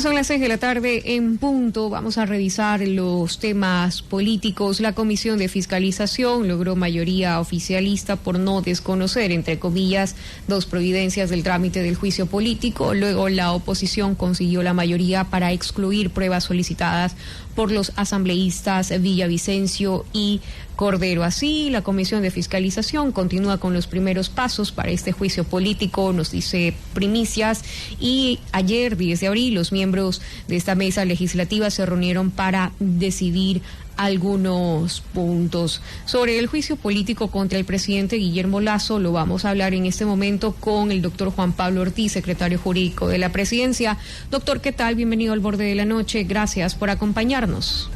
Son las 6 de la tarde en punto. Vamos a revisar los temas políticos. La Comisión de Fiscalización logró mayoría oficialista por no desconocer, entre comillas, dos providencias del trámite del juicio político. Luego la oposición consiguió la mayoría para excluir pruebas solicitadas por los asambleístas Villavicencio y Cordero. Así, la Comisión de Fiscalización continúa con los primeros pasos para este juicio político, nos dice Primicias, y ayer, 10 de abril, los miembros de esta mesa legislativa se reunieron para decidir algunos puntos. Sobre el juicio político contra el presidente Guillermo Lasso, lo vamos a hablar en este momento con el doctor Juan Pablo Ortiz, secretario jurídico de la Presidencia. Doctor, ¿qué tal? Bienvenido al Borde de la Noche. Gracias por acompañarnos.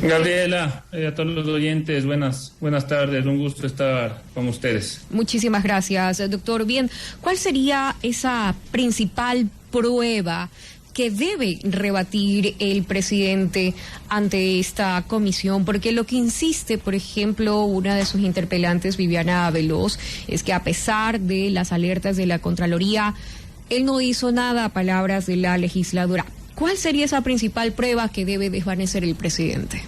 Gabriela, a todos los oyentes, buenas tardes, un gusto estar con ustedes. Muchísimas gracias, doctor. Bien, ¿cuál sería esa principal prueba que debe rebatir el presidente ante esta comisión? Porque lo que insiste, por ejemplo, una de sus interpelantes, Viviana Veloz, es que a pesar de las alertas de la Contraloría, él no hizo nada, a palabras de la legisladora. ¿Cuál sería esa principal prueba que debe desvanecer el presidente?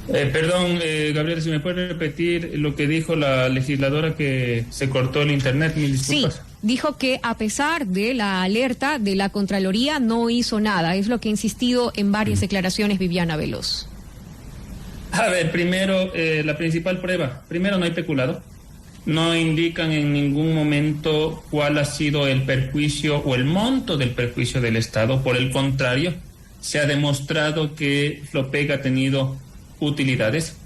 Perdón, Gabriela, si me puede repetir lo que dijo la legisladora, que se cortó el internet, mil disculpas. Sí, dijo que a pesar de la alerta de la Contraloría no hizo nada. Es lo que ha insistido en varias declaraciones Viviana Veloz. A ver, primero, la principal prueba. Primero, no hay peculado. No indican en ningún momento cuál ha sido el perjuicio o el monto del perjuicio del Estado. Por el contrario, se ha demostrado que Flopec ha tenido utilidades,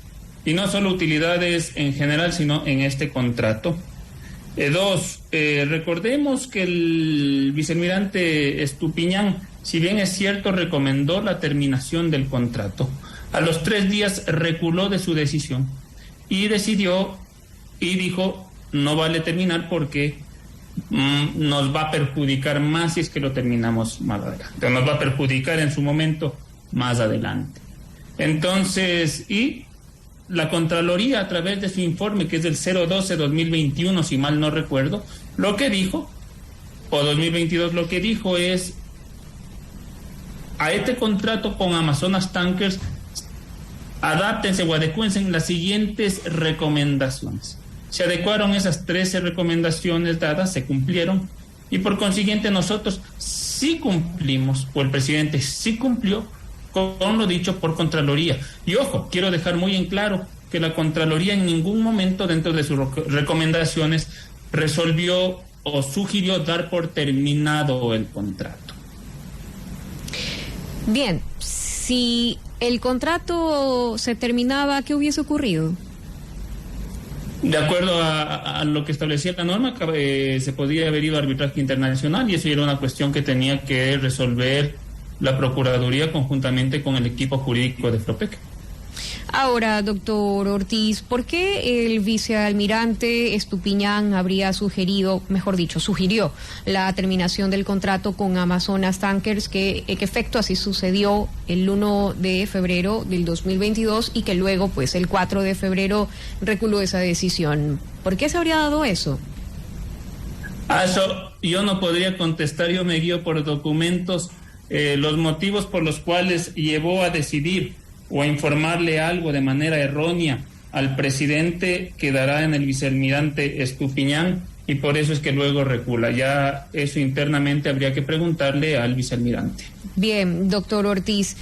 y no solo utilidades en general, sino en este contrato. Dos, recordemos que el vicealmirante Estupiñán, si bien es cierto, recomendó la terminación del contrato, a los 3 días reculó de su decisión y decidió y dijo: no vale terminar porque nos va a perjudicar más si es que lo terminamos más adelante, nos va a perjudicar en su momento más adelante. Entonces, y la Contraloría, a través de su informe, que es del 012-2021, si mal no recuerdo, lo que dijo, o 2022, lo que dijo es: a este contrato con Amazonas Tankers, adáptense o adecúense en las siguientes recomendaciones. Se adecuaron esas 13 recomendaciones dadas, se cumplieron, y por consiguiente nosotros sí cumplimos, o el presidente sí cumplió con lo dicho por Contraloría. Y ojo, quiero dejar muy en claro que la Contraloría en ningún momento dentro de sus recomendaciones resolvió o sugirió dar por terminado el contrato. Bien, si el contrato se terminaba, ¿qué hubiese ocurrido? De acuerdo a lo que establecía la norma, se podía haber ido a arbitraje internacional, y eso era una cuestión que tenía que resolver la Procuraduría conjuntamente con el equipo jurídico de Flopec. Ahora, doctor Ortiz, ¿por qué el vicealmirante Estupiñán habría sugirió la terminación del contrato con Amazonas Tankers, que en efecto así sucedió el 1 de febrero del 2022 y que luego, pues, el 4 de febrero reculó esa decisión? ¿Por qué se habría dado eso? A eso yo no podría contestar, yo me guío por documentos. Los motivos por los cuales llevó a decidir o a informarle algo de manera errónea al presidente quedará en el vicealmirante Estupiñán, y por eso es que luego recula. Ya eso internamente habría que preguntarle al vicealmirante. Bien, doctor Ortiz,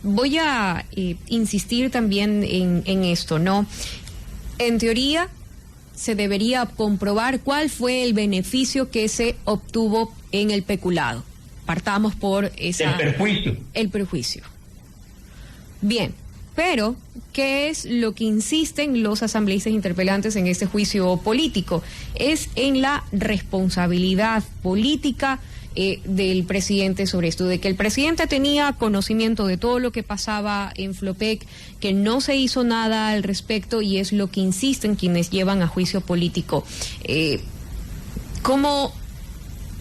voy a insistir también en esto, ¿no? En teoría, se debería comprobar cuál fue el beneficio que se obtuvo en el peculado. Partamos por esa... El perjuicio. Bien, pero ¿qué es lo que insisten los asambleístas interpelantes en este juicio político? Es en la responsabilidad política del presidente sobre esto, de que el presidente tenía conocimiento de todo lo que pasaba en Flopec, que no se hizo nada al respecto, y es lo que insisten quienes llevan a juicio político.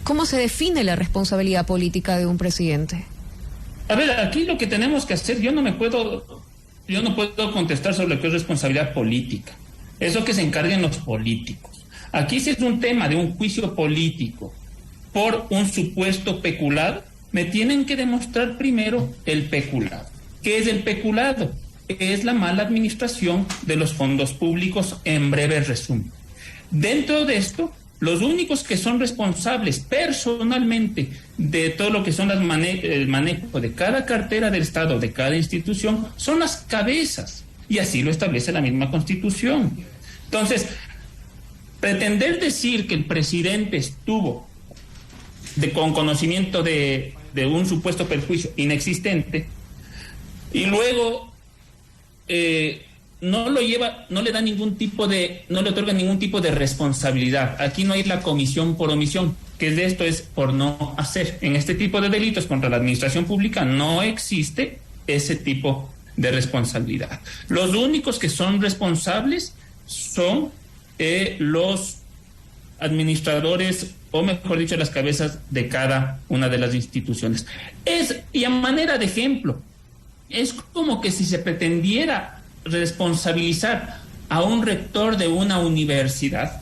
¿Cómo se define la responsabilidad política de un presidente? A ver, aquí lo que tenemos que hacer, yo no puedo contestar sobre lo que es responsabilidad política. Eso que se encarguen los políticos. Aquí sí es un tema de un juicio político por un supuesto peculado, me tienen que demostrar primero el peculado. ¿Qué es el peculado? Es la mala administración de los fondos públicos, en breve resumen. Dentro de esto, los únicos que son responsables personalmente de todo lo que son el manejo de cada cartera del Estado, de cada institución, son las cabezas. Y así lo establece la misma Constitución. Entonces, pretender decir que el presidente estuvo con conocimiento de un supuesto perjuicio inexistente y luego no le otorga ningún tipo de responsabilidad. Aquí no hay la comisión por omisión, que de esto es por no hacer. En este tipo de delitos contra la administración pública no existe ese tipo de responsabilidad. Los únicos que son responsables son los administradores, o mejor dicho, las cabezas de cada una de las instituciones. Y a manera de ejemplo, es como que si se pretendiera responsabilizar a un rector de una universidad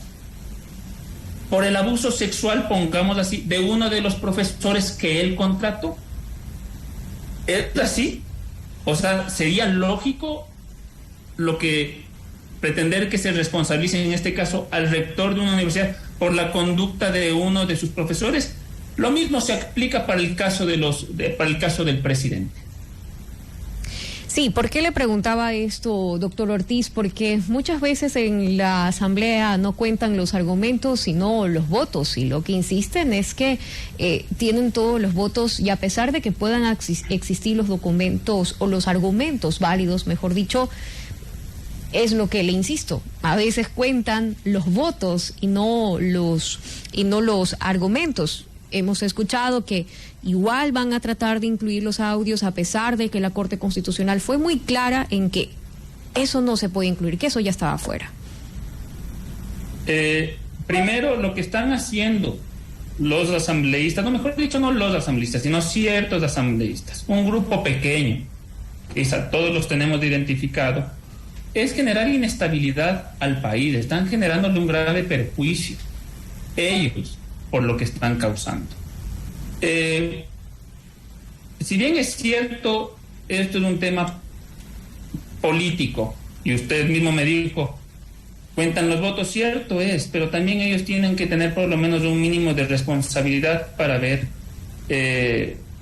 por el abuso sexual, pongamos así, de uno de los profesores que él contrató. ¿Es así? O sea, sería lógico pretender que se responsabilice en este caso al rector de una universidad por la conducta de uno de sus profesores. Lo mismo se aplica para el caso para el caso del presidente. Sí, ¿por qué le preguntaba esto, doctor Ortiz? Porque muchas veces en la Asamblea no cuentan los argumentos, sino los votos, y lo que insisten es que tienen todos los votos, y a pesar de que puedan existir los documentos o los argumentos válidos, mejor dicho, es lo que le insisto, a veces cuentan los votos y no los argumentos. Hemos escuchado que igual van a tratar de incluir los audios, a pesar de que la Corte Constitucional fue muy clara en que eso no se puede incluir, que eso ya estaba fuera. Primero, lo que están haciendo los asambleístas, no, mejor dicho, no los asambleístas, sino ciertos asambleístas, un grupo pequeño, quizá todos los tenemos identificado, es generar inestabilidad al país. Están generándole un grave perjuicio ellos por lo que están causando. Si bien es cierto, esto es un tema político, y usted mismo me dijo, cuentan los votos, cierto es, pero también ellos tienen que tener por lo menos un mínimo de responsabilidad para ver,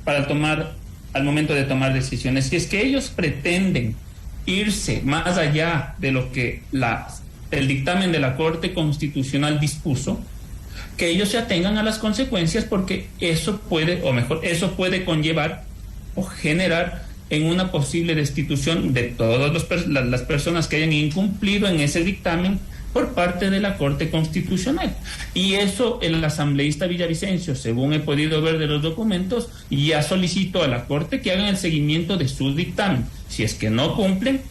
al momento de tomar decisiones. Si es que ellos pretenden irse más allá de lo que el dictamen de la Corte Constitucional dispuso, que ellos se atengan a las consecuencias, porque eso puede conllevar o generar en una posible destitución de todas las personas que hayan incumplido en ese dictamen por parte de la Corte Constitucional. Y eso el asambleísta Villavicencio, según he podido ver de los documentos, ya solicitó a la Corte que hagan el seguimiento de su dictamen. Si es que no cumplen,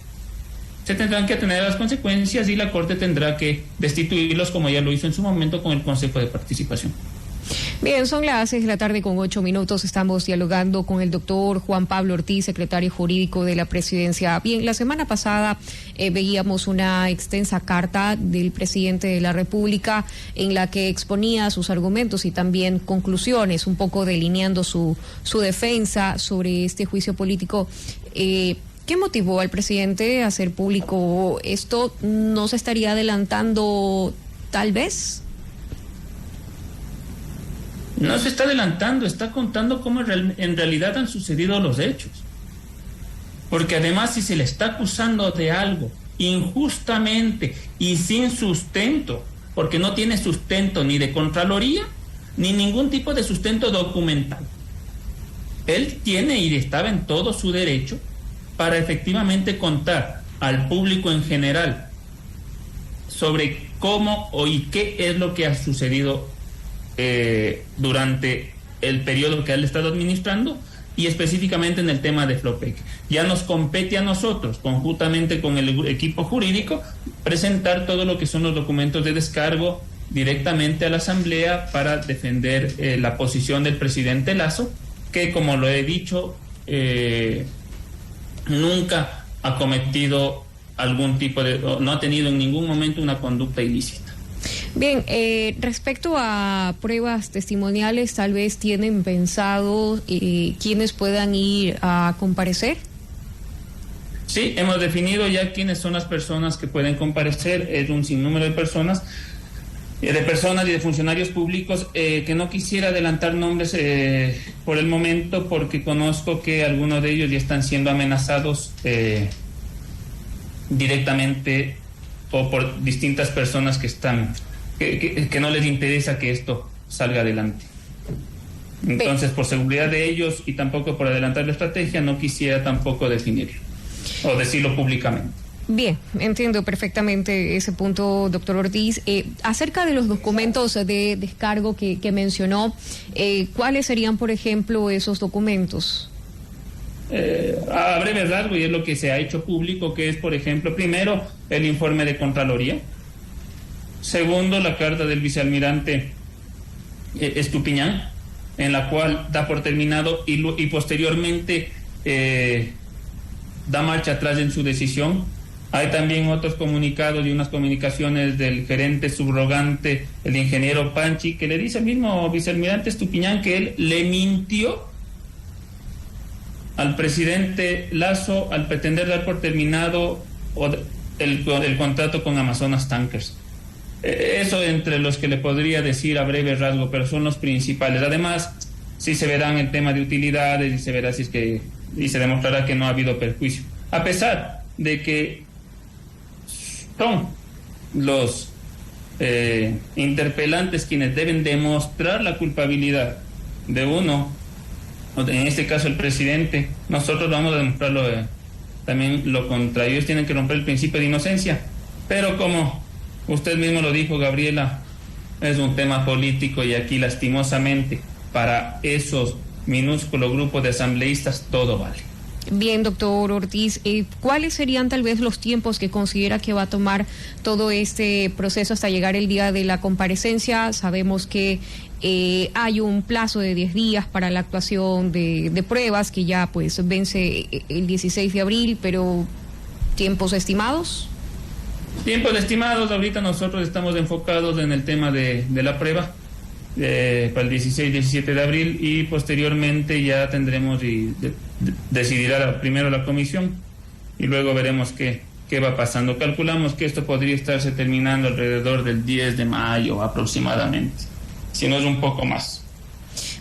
se tendrán que atener a las consecuencias y la Corte tendrá que destituirlos, como ya lo hizo en su momento con el Consejo de Participación. Bien, son las 6:08 p.m. Estamos dialogando con el doctor Juan Pablo Ortiz, secretario jurídico de la Presidencia. Bien, la semana pasada veíamos una extensa carta del presidente de la República en la que exponía sus argumentos y también conclusiones, un poco delineando su defensa sobre este juicio político. ¿Qué motivó al presidente a hacer público esto? ¿No se estaría adelantando tal vez? No se está adelantando, está contando cómo en realidad han sucedido los hechos. Porque además, si se le está acusando de algo injustamente y sin sustento, porque no tiene sustento ni de Contraloría, ni ningún tipo de sustento documental, él tiene y estaba en todo su derecho para efectivamente contar al público en general sobre cómo y qué es lo que ha sucedido durante el periodo que él ha estado administrando, y específicamente en el tema de Flopec. Ya nos compete a nosotros, conjuntamente con el equipo jurídico, presentar todo lo que son los documentos de descargo directamente a la Asamblea para defender la posición del presidente Lasso, que, como lo he dicho, nunca ha cometido no ha tenido en ningún momento una conducta ilícita. Bien, respecto a pruebas testimoniales, tal vez tienen pensado quiénes puedan ir a comparecer. Sí, hemos definido ya quiénes son las personas que pueden comparecer. Es un sinnúmero de personas y de funcionarios públicos, que no quisiera adelantar nombres por el momento, porque conozco que algunos de ellos ya están siendo amenazados directamente o por distintas personas que no les interesa que esto salga adelante. Entonces, por seguridad de ellos y tampoco por adelantar la estrategia, no quisiera tampoco definirlo o decirlo públicamente. Bien, entiendo perfectamente ese punto, doctor Ortiz. Acerca de los documentos de descargo que mencionó, ¿cuáles serían, por ejemplo, esos documentos? A breve rasgo, y es lo que se ha hecho público, que es, por ejemplo, primero, el informe de Contraloría. Segundo, la carta del vicealmirante Estupiñán, en la cual da por terminado y posteriormente da marcha atrás en su decisión. Hay también otros comunicados y unas comunicaciones del gerente subrogante, el ingeniero Panchi, que le dice al mismo vicealmirante Estupiñán que él le mintió al presidente Lasso al pretender dar por terminado el contrato con Amazonas Tankers. Eso entre los que le podría decir a breve rasgo, pero son los principales. Además, sí se verán el tema de utilidades y se verá y se demostrará que no ha habido perjuicio. A pesar de que son los interpelantes quienes deben demostrar la culpabilidad de uno, en este caso el presidente, nosotros vamos a demostrarlo también lo contrario. Ellos tienen que romper el principio de inocencia, pero como usted mismo lo dijo, Gabriela, es un tema político y aquí lastimosamente para esos minúsculos grupos de asambleístas todo vale. Bien, doctor Ortiz, ¿cuáles serían tal vez los tiempos que considera que va a tomar todo este proceso hasta llegar el día de la comparecencia? Sabemos que hay un plazo de 10 días para la actuación de pruebas que ya pues vence el 16 de abril, pero ¿tiempos estimados? Tiempos estimados, ahorita nosotros estamos enfocados en el tema de la prueba para el 16-17 de abril y posteriormente ya tendremos decidirá primero la comisión y luego veremos qué va pasando. Calculamos que esto podría estarse terminando alrededor del 10 de mayo aproximadamente, si no es un poco más.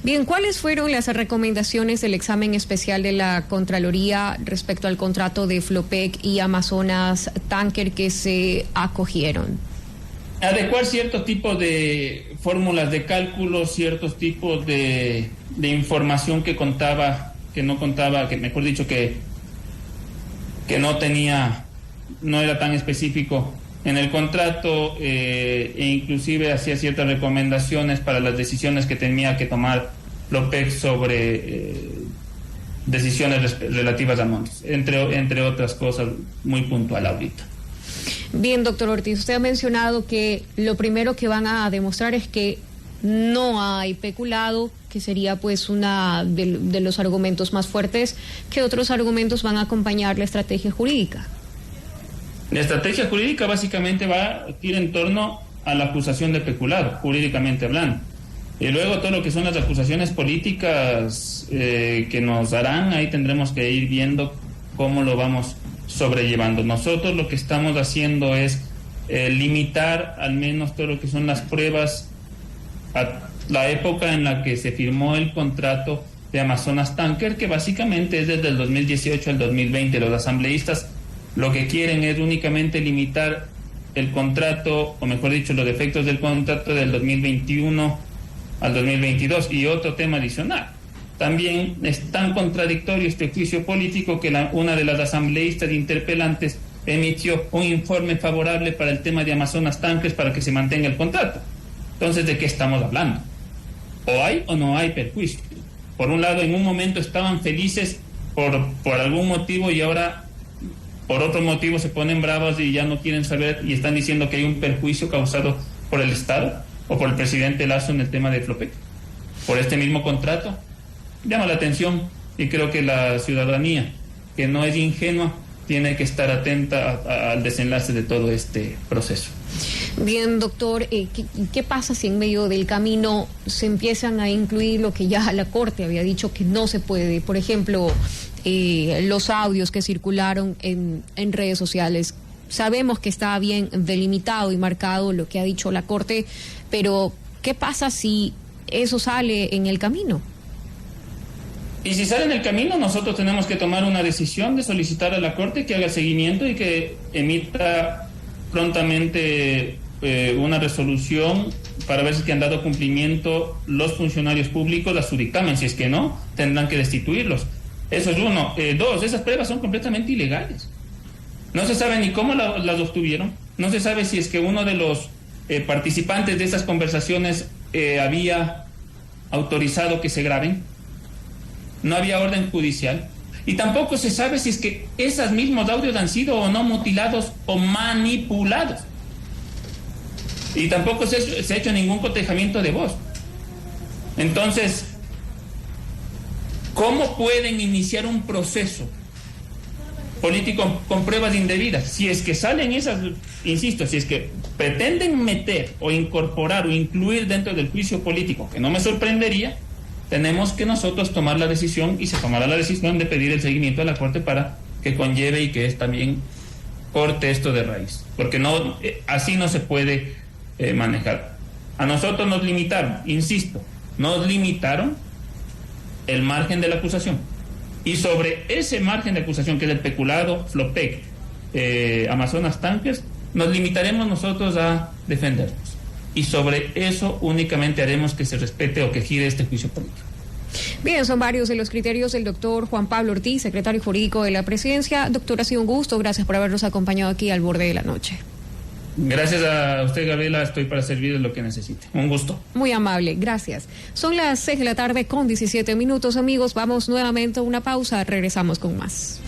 Bien, ¿cuáles fueron las recomendaciones del examen especial de la Contraloría respecto al contrato de Flopec y Amazonas Tanker que se acogieron? Adecuar ciertos tipos de fórmulas de cálculo, ciertos tipos de información que no era tan específico en el contrato, e inclusive hacía ciertas recomendaciones para las decisiones que tenía que tomar Flopec sobre decisiones relativas a montos, entre otras cosas muy puntual ahorita. Bien, doctor Ortiz, usted ha mencionado que lo primero que van a demostrar es que no hay peculado, que sería pues una de los argumentos más fuertes. ¿Qué otros argumentos van a acompañar la estrategia jurídica? La estrategia jurídica básicamente va a ir en torno a la acusación de peculado, jurídicamente hablando. Y luego todo lo que son las acusaciones políticas que nos darán, ahí tendremos que ir viendo cómo lo vamos sobrellevando. Nosotros lo que estamos haciendo es limitar al menos todo lo que son las pruebas a la época en la que se firmó el contrato de Amazonas Tanker, que básicamente es desde el 2018 al 2020. Los asambleístas lo que quieren es únicamente limitar el contrato, o mejor dicho, los defectos del contrato del 2021 al 2022. Y otro tema adicional, también es tan contradictorio este juicio político que una de las asambleístas interpelantes emitió un informe favorable para el tema de Amazonas Tankers para que se mantenga el contrato. Entonces, ¿de qué estamos hablando? ¿O hay o no hay perjuicio? Por un lado, en un momento estaban felices por algún motivo y ahora por otro motivo se ponen bravos y ya no quieren saber y están diciendo que hay un perjuicio causado por el Estado o por el presidente Lasso en el tema de Flopec. Por este mismo contrato, llama la atención y creo que la ciudadanía, que no es ingenua, tiene que estar atenta al desenlace de todo este proceso. Bien, doctor, ¿qué pasa si en medio del camino se empiezan a incluir lo que ya la Corte había dicho que no se puede? Por ejemplo, los audios que circularon en redes sociales. Sabemos que está bien delimitado y marcado lo que ha dicho la Corte, pero ¿qué pasa si eso sale en el camino? Y si sale en el camino, nosotros tenemos que tomar una decisión de solicitar a la Corte que haga seguimiento y que emita prontamente una resolución para ver si han dado cumplimiento los funcionarios públicos a su dictamen. Si es que no, tendrán que destituirlos. Eso es uno. Dos, esas pruebas son completamente ilegales. No se sabe ni cómo las obtuvieron. No se sabe si es que uno de los participantes de esas conversaciones había autorizado que se graben. No había orden judicial. Y tampoco se sabe si es que esos mismos audios han sido o no mutilados o manipulados. Y tampoco se ha hecho ningún cotejamiento de voz. Entonces, ¿cómo pueden iniciar un proceso político con pruebas indebidas? Si es que salen esas, insisto, si es que pretenden meter o incorporar o incluir dentro del juicio político, que no me sorprendería, tenemos que nosotros tomar la decisión, y se tomará la decisión de pedir el seguimiento a la Corte para que conlleve y que también corte esto de raíz, porque no, así no se puede manejar. A nosotros nos limitaron, insisto, nos limitaron el margen de la acusación, y sobre ese margen de acusación, que es el peculado, Flopec, Amazonas Tankers, nos limitaremos nosotros a defendernos. Y sobre eso únicamente haremos que se respete o que gire este juicio político. Bien, son varios de los criterios del doctor Juan Pablo Ortiz, secretario jurídico de la Presidencia. Doctor, ha sido un gusto. Gracias por habernos acompañado aquí al borde de la noche. Gracias a usted, Gabriela. Estoy para servirle lo que necesite. Un gusto. Muy amable. Gracias. Son las 6 de la tarde con 17 minutos, amigos. Vamos nuevamente a una pausa. Regresamos con más.